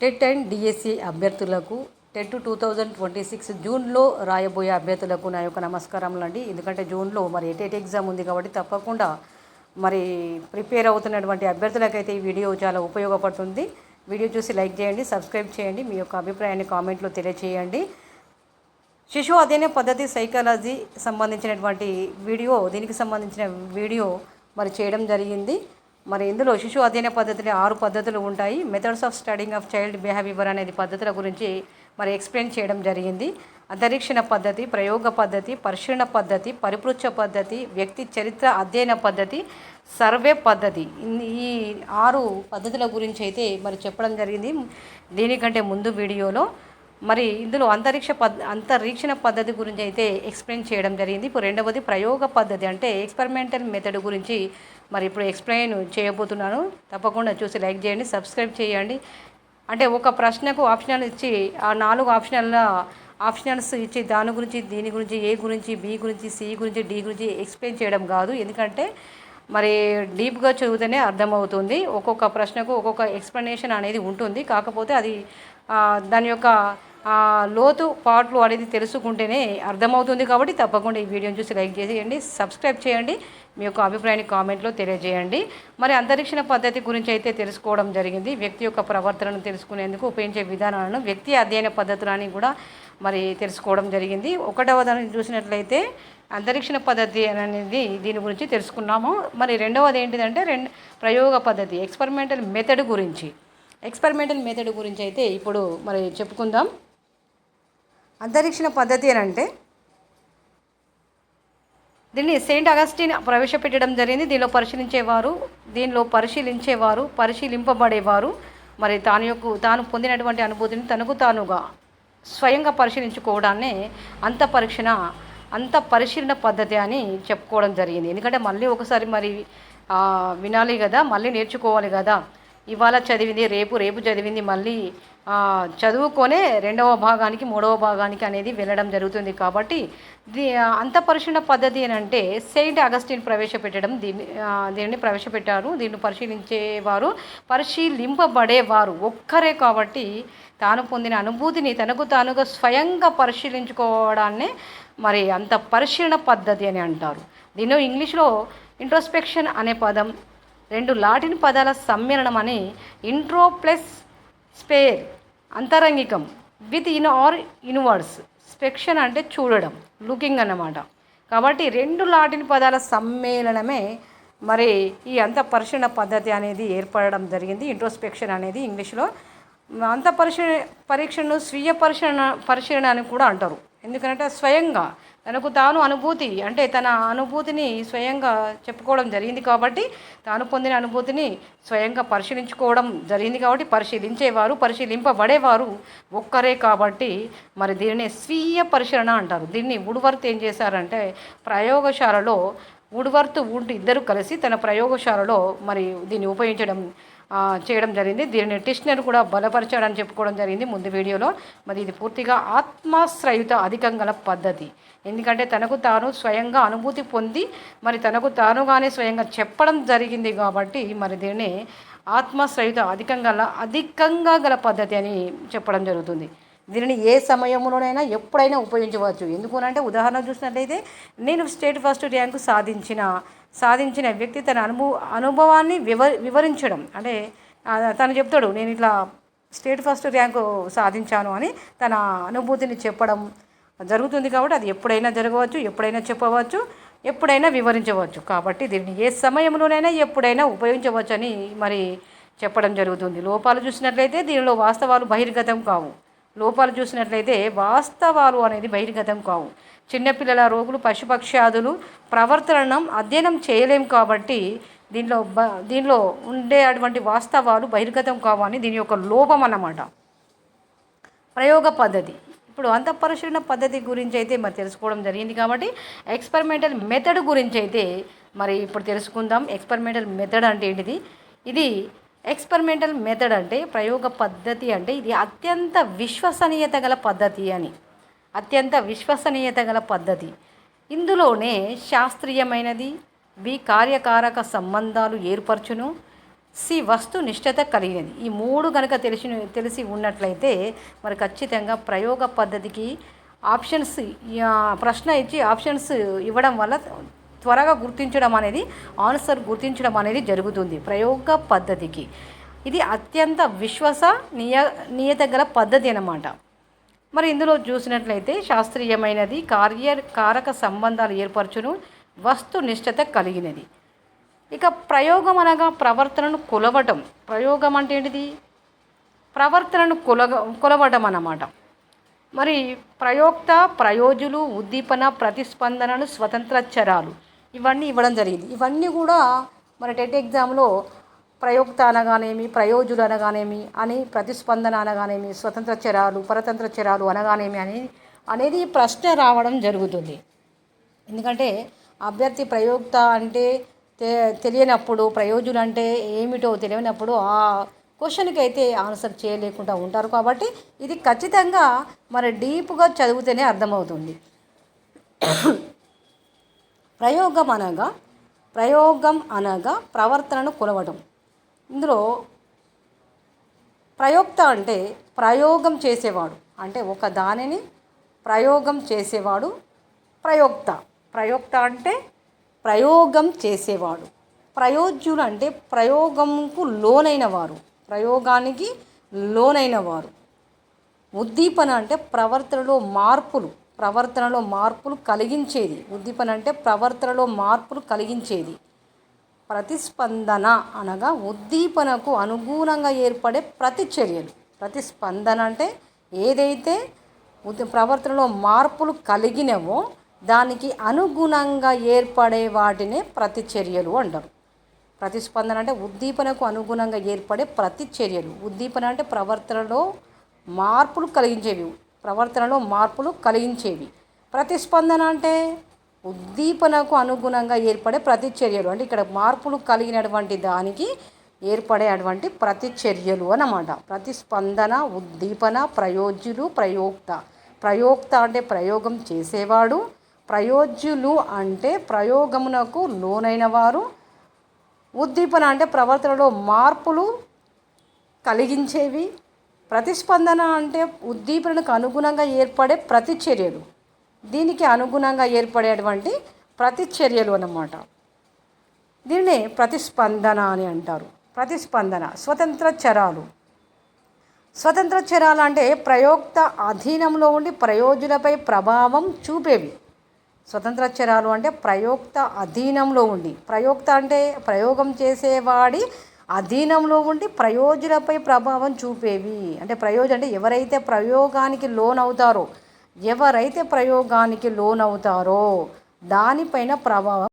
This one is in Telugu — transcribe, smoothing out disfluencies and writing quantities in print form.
టెట్ అండ్ డిఎస్సి అభ్యర్థులకు టెట్ 2026 జూన్లో రాయబోయే అభ్యర్థులకు నా యొక్క నమస్కారములు అండి. ఎందుకంటే జూన్లో మరి టెట్ ఎగ్జామ్ ఉంది కాబట్టి తప్పకుండా మరి ప్రిపేర్ అవుతున్నటువంటి అభ్యర్థులకైతే ఈ వీడియో చాలా ఉపయోగపడుతుంది. వీడియో చూసి లైక్ చేయండి, సబ్స్క్రైబ్ చేయండి, మీ యొక్క అభిప్రాయాన్ని కామెంట్లో తెలియచేయండి. శిశు అధ్యయన పద్ధతి సైకాలజీ సంబంధించినటువంటి దీనికి సంబంధించిన వీడియో మరి చేయడం జరిగింది. మరి ఇందులో శిశు అధ్యయన పద్ధతిలో 6 పద్ధతులు ఉంటాయి. Methods of studying of child behaviour అనేది పద్ధతుల గురించి మరి ఎక్స్ప్లెయిన్ చేయడం జరిగింది. అంతరీక్షణ పద్ధతి, ప్రయోగ పద్ధతి, పరిశీలన పద్ధతి, పరిపృచ్ఛ పద్ధతి, వ్యక్తి చరిత్ర అధ్యయన పద్ధతి, సర్వే పద్ధతి, ఈ 6 పద్ధతుల గురించి అయితే మరి చెప్పడం జరిగింది దీనికంటే ముందు వీడియోలో. మరి ఇందులో అంతరీక్షణ పద్ధతి గురించి అయితే ఎక్స్ప్లెయిన్ చేయడం జరిగింది. ఇప్పుడు రెండవది ప్రయోగ పద్ధతి అంటే ఎక్స్పెరిమెంటల్ మెథడ్ గురించి మరి ఇప్పుడు ఎక్స్ప్లెయిన్ చేయబోతున్నాను. తప్పకుండా చూసి లైక్ చేయండి, సబ్స్క్రైబ్ చేయండి. అంటే ఒక ప్రశ్నకు ఆప్షనల్ ఇచ్చి ఆ 4 ఆప్షనల్స్ ఇచ్చి దాని గురించి, దీని గురించి, ఏ గురించి, బి గురించి, సి గురించి, డి గురించి ఎక్స్ప్లెయిన్ చేయడం కాదు. ఎందుకంటే మరి డీప్గా చదివితేనే అర్థమవుతుంది. ఒక్కొక్క ప్రశ్నకు ఒక్కొక్క ఎక్స్ప్లెనేషన్ అనేది ఉంటుంది. కాకపోతే అది దాని యొక్క లోతు పాటలు అనేది తెలుసుకుంటేనే అర్థమవుతుంది. కాబట్టి తప్పకుండా ఈ వీడియోని చూసి లైక్ చేసేయండి, సబ్స్క్రైబ్ చేయండి, మీ యొక్క అభిప్రాయాన్ని కామెంట్లో తెలియజేయండి. మరి అంతరిక్షణ పద్ధతి గురించి అయితే తెలుసుకోవడం జరిగింది. వ్యక్తి యొక్క ప్రవర్తనను తెలుసుకునేందుకు ఉపయోగించే విధానాలను, వ్యక్తి అధ్యయన పద్ధతులని కూడా మరి తెలుసుకోవడం జరిగింది. 1వ దాన్ని చూసినట్లయితే అంతరిక్షణ పద్ధతి అనేది దీని గురించి తెలుసుకున్నాము. మరి రెండవది ఏంటిదంటే ప్రయోగ పద్ధతి ఎక్స్పెరిమెంటల్ మెథడ్ గురించి అయితే ఇప్పుడు మరి చెప్పుకుందాం. అంతరిక్షణ పద్ధతి అని అంటే దీన్ని సెయింట్ అగస్టిన్ ప్రవేశపెట్టడం జరిగింది. పరిశీలింపబడేవారు మరి తాను పొందినటువంటి అనుభూతిని తనకు తానుగా స్వయంగా పరిశీలించుకోవడాన్నే అంత పరిశీలన పద్ధతి అని చెప్పుకోవడం జరిగింది. ఎందుకంటే మళ్ళీ ఒకసారి మరి వినాలి కదా, మళ్ళీ నేర్చుకోవాలి కదా. ఇవాళ చదివింది రేపు చదివింది మళ్ళీ చదువుకొనే 2వ భాగానికి 3వ భాగానికి అనేది వెళ్ళడం జరుగుతుంది. కాబట్టి అంత పరిశీలన పద్ధతి అని అంటే సెయింట్ అగస్టిన్ దీనిని ప్రవేశపెట్టారు. దీన్ని పరిశీలింపబడేవారు ఒక్కరే. కాబట్టి తాను పొందిన అనుభూతిని తనకు తానుగా స్వయంగా పరిశీలించుకోవడాన్నే మరి అంత పరిశీలన పద్ధతి అని అంటారు. దీనిలో ఇంగ్లీష్లో ఇంట్రోస్పెక్షన్ అనే పదం 2 లాటిన్ పదాల సమ్మేళనం అని ఇంట్రో ప్లస్ స్పేర్ అంతరంగికం విత్ ఇన్ ఆర్ ఇన్వర్డ్స్. స్పెక్షన్ అంటే చూడడం, లుకింగ్ అన్నమాట. కాబట్టి 2 లాటిన్ పదాల సమ్మేళనమే మరి ఈ అంత పరిశీలన పద్ధతి అనేది ఏర్పడడం జరిగింది. ఇంట్రోస్పెక్షన్ అనేది ఇంగ్లీష్లో అంత పరీక్షను స్వీయ పరిశీలన అని కూడా అంటారు. ఎందుకంటే స్వయంగా తనకు తాను అనుభూతి అంటే తన అనుభూతిని స్వయంగా చెప్పుకోవడం జరిగింది. కాబట్టి తాను పొందిన అనుభూతిని స్వయంగా పరిశీలించుకోవడం జరిగింది. కాబట్టి పరిశీలింపబడేవారు ఒక్కరే. కాబట్టి మరి దీనిని స్వీయ పరిశీలన అంటారు. దీన్ని వుడ్వర్త్ ఏం చేశారంటే ప్రయోగశాలలో ఇద్దరు కలిసి తన ప్రయోగశాలలో మరి దీన్ని చేయడం జరిగింది. దీనిని టిష్నర్ కూడా బలపరచాడని చెప్పుకోవడం జరిగింది ముందు వీడియోలో. మరి ఇది పూర్తిగా ఆత్మాశ్రయుత అధికం గల పద్ధతి. ఎందుకంటే తనకు తాను స్వయంగా అనుభూతి పొంది మరి తనకు తానుగానే స్వయంగా చెప్పడం జరిగింది. కాబట్టి మరి దీన్ని ఆత్మాశ్రయుత అధికంగా గల పద్ధతి అని చెప్పడం జరుగుతుంది. దీనిని ఏ సమయంలోనైనా ఎప్పుడైనా ఉపయోగించవచ్చు. ఎందుకనంటే ఉదాహరణ చూసినట్లయితే నేను స్టేట్ ఫస్ట్ ర్యాంకు సాధించిన వ్యక్తి తన అనుభవాన్ని వివరించడం. అంటే తను చెప్తాడు నేను ఇట్లా స్టేట్ ఫస్ట్ ర్యాంకు సాధించాను అని తన అనుభూతిని చెప్పడం జరుగుతుంది. కాబట్టి అది ఎప్పుడైనా జరగవచ్చు, ఎప్పుడైనా చెప్పవచ్చు, ఎప్పుడైనా వివరించవచ్చు. కాబట్టి దీన్ని ఏ సమయంలోనైనా ఎప్పుడైనా ఉపయోగించవచ్చు అని మరి చెప్పడం జరుగుతుంది. లోపాలు చూసినట్లయితే దీనిలో వాస్తవాలు అనేది బహిర్గతం కావు. చిన్నపిల్లల, రోగులు, పశుపక్ష్యాదులు ప్రవర్తనను అధ్యయనం చేయలేం. కాబట్టి దీనిలో ఉండే అటువంటి వాస్తవాలు బహిర్గతం కావని దీని యొక్క లోపం అన్నమాట. ప్రయోగ పద్ధతి ఇప్పుడు అంతఃపరిశీలన పద్ధతి గురించి అయితే మరి తెలుసుకోవడం జరిగింది. కాబట్టి ఎక్స్పెరిమెంటల్ మెథడ్ గురించి అయితే మరి ఇప్పుడు తెలుసుకుందాం. ఎక్స్పెరిమెంటల్ మెథడ్ అంటే ఏంటిది? ఇది ఎక్స్పెరిమెంటల్ మెథడ్ అంటే ప్రయోగ పద్ధతి అంటే ఇది అత్యంత విశ్వసనీయత గల పద్ధతి. ఇందులోనే శాస్త్రీయమైనది కార్యకారక సంబంధాలు ఏర్పరచును, వస్తునిష్టత కలిగినది. ఈ మూడు కనుక తెలిసి ఉన్నట్లయితే మరి ఖచ్చితంగా ప్రయోగ పద్ధతికి ఆప్షన్స్ ప్రశ్న ఇచ్చి ఆప్షన్స్ ఇవ్వడం వల్ల త్వరగా గుర్తించడం అనేది ఆన్సర్ గుర్తించడం అనేది జరుగుతుంది ప్రయోగ పద్ధతికి. ఇది అత్యంత నియత గల పద్ధతి అన్నమాట. మరి ఇందులో చూసినట్లయితే శాస్త్రీయమైనది, కారక సంబంధాలు ఏర్పరచును, వస్తునిష్టత కలిగినది. ఇక ప్రయోగం అనగా ప్రవర్తనను కొలవటం. ప్రయోగం అంటే ఏంటిది? ప్రవర్తనను కొలవటం అన్నమాట. మరి ప్రయోక్త, ప్రయోజులు, ఉద్దీపన, ప్రతిస్పందనలు, స్వతంత్ర చరాలు ఇవన్నీ ఇవ్వడం జరిగింది. ఇవన్నీ కూడా మన టెట్ ఎగ్జామ్లో ప్రయోక్త అనగానేమి, ప్రయోజులు అనగానేమి అని, ప్రతిస్పందన అనగానేమి, స్వతంత్ర చరాలు, పరతంత్ర చరాలు అనగానేమి అనేది ప్రశ్న రావడం జరుగుతుంది. ఎందుకంటే అభ్యర్థి ప్రయోక్త అంటే తెలియనప్పుడు, ప్రయోజులు అంటే ఏమిటో తెలియనప్పుడు ఆ క్వశ్చన్కి అయితే ఆన్సర్ చేయలేకుండా ఉంటారు. కాబట్టి ఇది ఖచ్చితంగా మరి డీప్గా చదివితేనే అర్థమవుతుంది. ప్రయోగం అనగా ప్రవర్తనను కొలవడం. ఇందులో ప్రయోక్త అంటే ప్రయోగం చేసేవాడు, అంటే ఒక దానిని ప్రయోగం చేసేవాడు ప్రయోక్త అంటే ప్రయోగం చేసేవాడు. ప్రయోజ్యులు అంటే ప్రయోగానికి లోనైన వారు. ఉద్దీపన అంటే ప్రవర్తనలో మార్పులు కలిగించేది. ఉద్దీపన అంటే ప్రవర్తనలో మార్పులు కలిగించేది. ప్రతిస్పందన అనగా ఉద్దీపనకు అనుగుణంగా ఏర్పడే ప్రతిచర్యలు. ప్రతిస్పందన అంటే ఏదైతే ప్రవర్తనలో మార్పులు కలిగినవో దానికి అనుగుణంగా ఏర్పడే వాటినే ప్రతిచర్యలు అంటారు. ప్రతిస్పందన అంటే ఉద్దీపనకు అనుగుణంగా ఏర్పడే ప్రతిచర్యలు. ఉద్దీపన అంటే ప్రవర్తనలో మార్పులు కలిగించేవి. ప్రతిస్పందన అంటే ఉద్దీపనకు అనుగుణంగా ఏర్పడే ప్రతిచర్యలు. అంటే ఇక్కడ మార్పులు కలిగినటువంటి దానికి ఏర్పడేటువంటి ప్రతిచర్యలు అన్నమాట. ప్రతిస్పందన, ఉద్దీపన, ప్రయోజ్యులు, ప్రయోక్త అంటే ప్రయోగం చేసేవాడు, ప్రయోజ్యులు అంటే ప్రయోగమునకు లోనైన వారు, ఉద్దీపన అంటే ప్రవర్తనలో మార్పులు కలిగించేవి, ప్రతిస్పందన అంటే ఉద్దీపనకు అనుగుణంగా ఏర్పడే ప్రతిచర్యలు, దీనికి అనుగుణంగా ఏర్పడేటువంటి ప్రతిచర్యలు అన్నమాట. దీన్నే ప్రతిస్పందన అని అంటారు. ప్రతిస్పందన. స్వతంత్ర చరాలు అంటే ప్రయోక్త అధీనంలో ఉండి ప్రయోజులపై ప్రభావం చూపేవి. స్వతంత్ర చరాలు అంటే ప్రయోక్త అధీనంలో ఉండి, ప్రయోక్త అంటే ప్రయోగం చేసేవాడి అధీనంలో ఉండి ప్రయోజులపై ప్రభావం చూపేవి. అంటే అంటే ఎవరైతే ప్రయోగానికి లోనవుతారో దానిపైన ప్రభావం